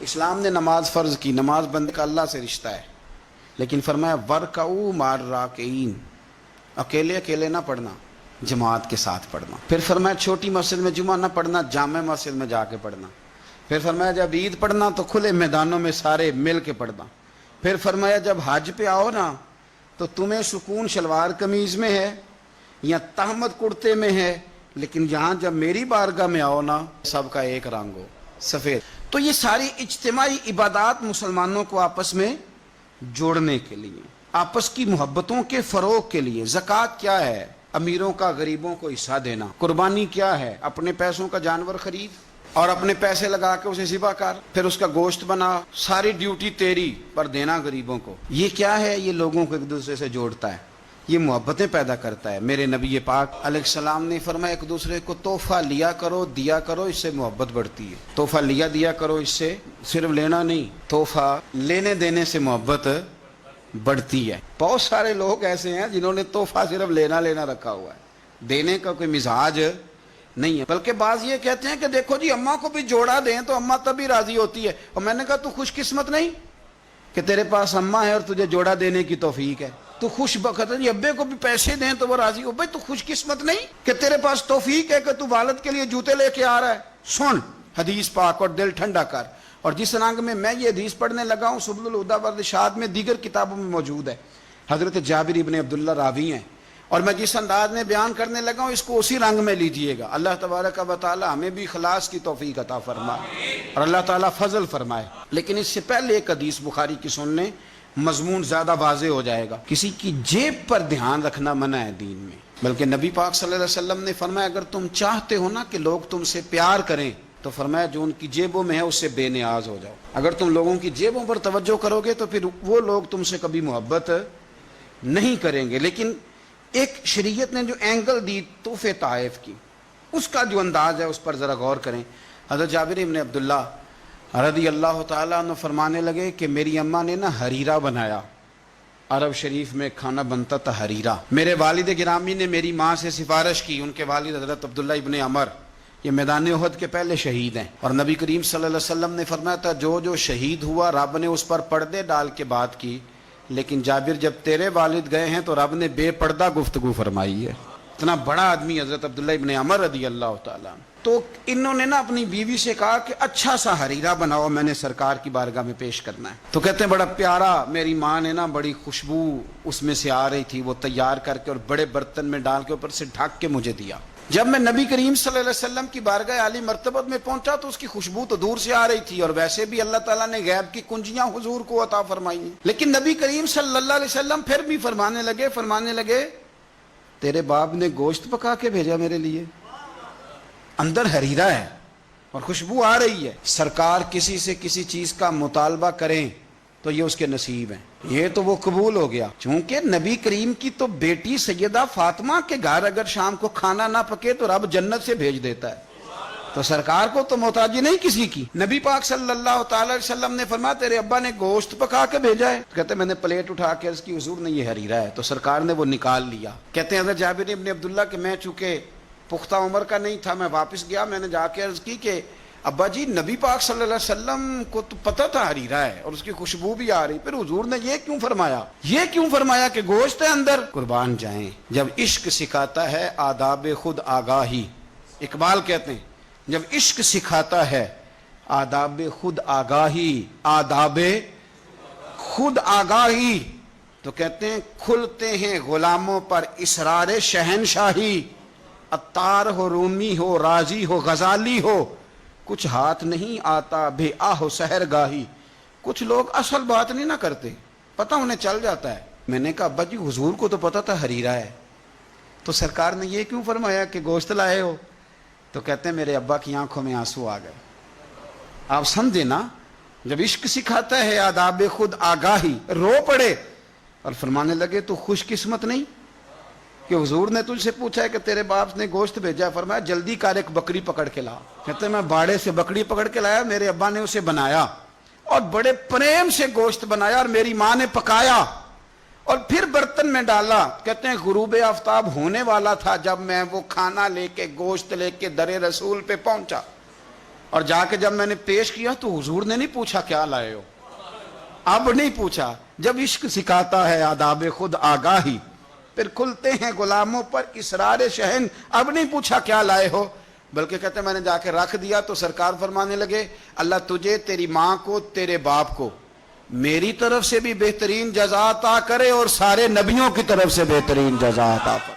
اسلام نے نماز فرض کی، نماز بندے کا اللہ سے رشتہ ہے، لیکن فرمایا ورکعوا مع الراکعین، اکیلے اکیلے نہ پڑھنا، جماعت کے ساتھ پڑھنا۔ پھر فرمایا چھوٹی مسجد میں جمعہ نہ پڑھنا، جامع مسجد میں جا کے پڑھنا۔ پھر فرمایا جب عید پڑھنا تو کھلے میدانوں میں سارے مل کے پڑھنا۔ پھر فرمایا جب حج پہ آؤ نا تو تمہیں سکون شلوار قمیض میں ہے یا تہمت کرتے میں ہے، لیکن یہاں جب میری بارگاہ میں آؤ نا سب کا ایک رنگ ہو، سفید۔ تو یہ ساری اجتماعی عبادات مسلمانوں کو آپس میں جوڑنے کے لیے، آپس کی محبتوں کے فروغ کے لیے۔ زکوٰۃ کیا ہے؟ امیروں کا غریبوں کو حصہ دینا۔ قربانی کیا ہے؟ اپنے پیسوں کا جانور خرید اور اپنے پیسے لگا کے اسے ذبح کر، پھر اس کا گوشت بنا، ساری ڈیوٹی تیری پر دینا غریبوں کو۔ یہ کیا ہے؟ یہ لوگوں کو ایک دوسرے سے جوڑتا ہے، یہ محبتیں پیدا کرتا ہے۔ میرے نبی پاک علیہ السلام نے فرمایا ایک دوسرے کو تحفہ لیا کرو، دیا کرو، اس سے محبت بڑھتی ہے۔ تحفہ دیا کرو، اس سے صرف لینا نہیں، تحفہ لینے دینے سے محبت بڑھتی ہے۔ بہت سارے لوگ ایسے ہیں جنہوں نے تحفہ صرف لینا رکھا ہوا ہے، دینے کا کوئی مزاج نہیں ہے۔ بلکہ بعض یہ کہتے ہیں کہ دیکھو جی اماں کو بھی جوڑا دیں تو اماں تبھی راضی ہوتی ہے۔ اور میں نے کہا تو خوش قسمت نہیں کہ تیرے پاس اماں ہے اور تجھے جوڑا دینے کی توفیق ہے؟ تو خوش بخت ہے جی، ابے کو بھی پیسے دیں تو وہ راضی ہو۔ بھائی تو خوش قسمت نہیں کہ تیرے پاس توفیق ہے کہ تو والد کے لیے جوتے لے کے آ رہا ہے؟ سن حدیث پاک اور دل ٹھنڈا کر۔ اور جس رنگ میں یہ حدیث پڑھنے لگا ہوں سبل الہدیٰ والارشاد میں دیگر کتابوں میں موجود ہے، حضرت جابر ابن عبداللہ راوی ہیں، اور میں جس انداز میں بیان کرنے لگا ہوں اس کو اسی رنگ میں لیجئے گا۔ اللہ تبارک و تعالی ہمیں بھی اخلاص کی توفیق عطا فرمائے اور اللہ تعالی فضل فرمائے۔ لیکن اس سے پہلے ایک حدیث بخاری کی سن لیں، مضمون زیادہ واضح ہو جائے گا۔ کسی کی جیب پر دھیان رکھنا منع ہے دین میں، بلکہ نبی پاک صلی اللہ علیہ وسلم نے فرمایا اگر تم چاہتے ہو نا کہ لوگ تم سے پیار کریں تو فرمایا جو ان کی جیبوں میں ہے اس سے بے نیاز ہو جاؤ۔ اگر تم لوگوں کی جیبوں پر توجہ کرو گے تو پھر وہ لوگ تم سے کبھی محبت نہیں کریں گے۔ لیکن ایک شریعت نے جو اینگل دی تحفے طائف کی، اس کا جو انداز ہے اس پر ذرا غور کریں۔ حضرت جابر ابن عبداللہ رضی اللہ تعالیٰ عنہ فرمانے لگے کہ میری اماں نے نا حریرہ بنایا، عرب شریف میں کھانا بنتا تھا حریرہ۔ میرے والد گرامی نے میری ماں سے سفارش کی، ان کے والد حضرت عبداللہ ابن عمر یہ میدان احد کے پہلے شہید ہیں، اور نبی کریم صلی اللہ علیہ وسلم نے فرمایا تھا جو شہید ہوا رب نے اس پر پردے ڈال کے بات کی، لیکن جابر جب تیرے والد گئے ہیں تو رب نے بے پردہ گفتگو فرمائی ہے۔ اتنا بڑا آدمی حضرت عبداللہ ابن عمر رضی اللہ تعالیٰ عنہ۔ تو انہوں نے نا اپنی بیوی سے کہا کہ اچھا سا حریرہ بناؤ، میں نے سرکار کی بارگاہ میں پیش کرنا ہے۔ تو کہتے ہیں بڑا پیارا، میری ماں نے نا بڑی خوشبو اس میں سے آ رہی تھی، وہ تیار کر کے اور بڑے برتن میں ڈال کے اوپر سے ڈھک کے مجھے دیا۔ جب میں نبی کریم صلی اللہ علیہ وسلم کی بارگاہ عالی مرتبت میں پہنچا تو اس کی خوشبو تو دور سے آ رہی تھی، اور ویسے بھی اللہ تعالیٰ نے غیب کی کنجیاں حضور کو عطا فرمائی ہیں۔ لیکن نبی کریم صلی اللہ علیہ وسلم پھر بھی فرمانے لگے تیرے باپ نے گوشت پکا کے بھیجا میرے لیے، اندر حریرہ ہے اور خوشبو آ رہی ہے۔ سرکار کسی سے کسی چیز کا مطالبہ کریں تو یہ اس کے نصیب ہیں، یہ تو وہ قبول ہو گیا۔ چونکہ نبی کریم کی تو بیٹی سیدہ فاطمہ کے گھر اگر شام کو کھانا نہ پکے تو رب جنت سے بھیج دیتا ہے، تو سرکار کو تو محتاجی نہیں کسی کی۔ نبی پاک صلی اللہ تعالی علیہ وسلم نے فرمایا تیرے ابا نے گوشت پکا کے بھیجا ہے؟ کہتے میں نے پلیٹ اٹھا کے عرض کی حضور نے یہ حریرہ ہے، تو سرکار نے وہ نکال لیا۔ کہتے ہیں حضرت جابر ابن عبداللہ کہ میں چونکہ پختہ عمر کا نہیں تھا، میں واپس گیا، میں نے جا کے عرض کی کہ ابا جی نبی پاک صلی اللہ علیہ وسلم کو تو پتہ تھا حریرہ ہے اور اس کی خوشبو بھی آ رہی، پھر حضور نے یہ کیوں فرمایا کہ گوشت ہے اندر؟ قربان جائیں، جب عشق سکھاتا ہے آداب خود آگاہی، اقبال کہتے ہیں جب عشق سکھاتا ہے آداب خود آگاہی تو کہتے ہیں کھلتے ہیں غلاموں پر اسرار شہنشاہی، عطار ہو، رومی ہو، رازی ہو، غزالی ہو، کچھ ہاتھ نہیں آتا بے آہ سحر گاہی۔ کچھ لوگ اصل بات نہیں نہ کرتے، پتہ انہیں چل جاتا ہے۔ میں نے کہا ابا جی حضور کو تو پتہ تھا حریرہ ہے، تو سرکار نے یہ کیوں فرمایا کہ گوشت لائے ہو؟ تو کہتے ہیں میرے ابا کی آنکھوں میں آنسو آ گئے۔ آپ سمجھے نا، جب عشق سکھاتا ہے آداب خود آگاہی، رو پڑے اور فرمانے لگے تو خوش قسمت نہیں کہ حضور نے تجھ سے پوچھا ہے کہ تیرے باپ نے گوشت بھیجا، فرمایا جلدی کر ایک بکری پکڑ کے لا۔ کہتے ہیں میں باڑے سے بکری پکڑ کے لایا، میرے ابا نے اسے بنایا اور بڑے پریم سے گوشت بنایا اور میری ماں نے پکایا اور پھر برتن میں ڈالا۔ کہتے ہیں غروب آفتاب ہونے والا تھا جب میں وہ کھانا لے کے گوشت لے کے در رسول پہ پہنچا، اور جا کے جب میں نے پیش کیا تو حضور نے نہیں پوچھا کیا لائے ہو، اب نہیں پوچھا. جب عشق سکھاتا ہے آداب خود آگاہی، پھر کھلتے ہیں غلاموں پر اسرار شہن. اب نہیں پوچھا کیا لائے ہو، بلکہ کہتے ہیں میں نے جا کے رکھ دیا تو سرکار فرمانے لگے اللہ تجھے، تیری ماں کو، تیرے باپ کو میری طرف سے بھی بہترین جزا عطا کرے اور سارے نبیوں کی طرف سے بہترین جزا عطا کرے.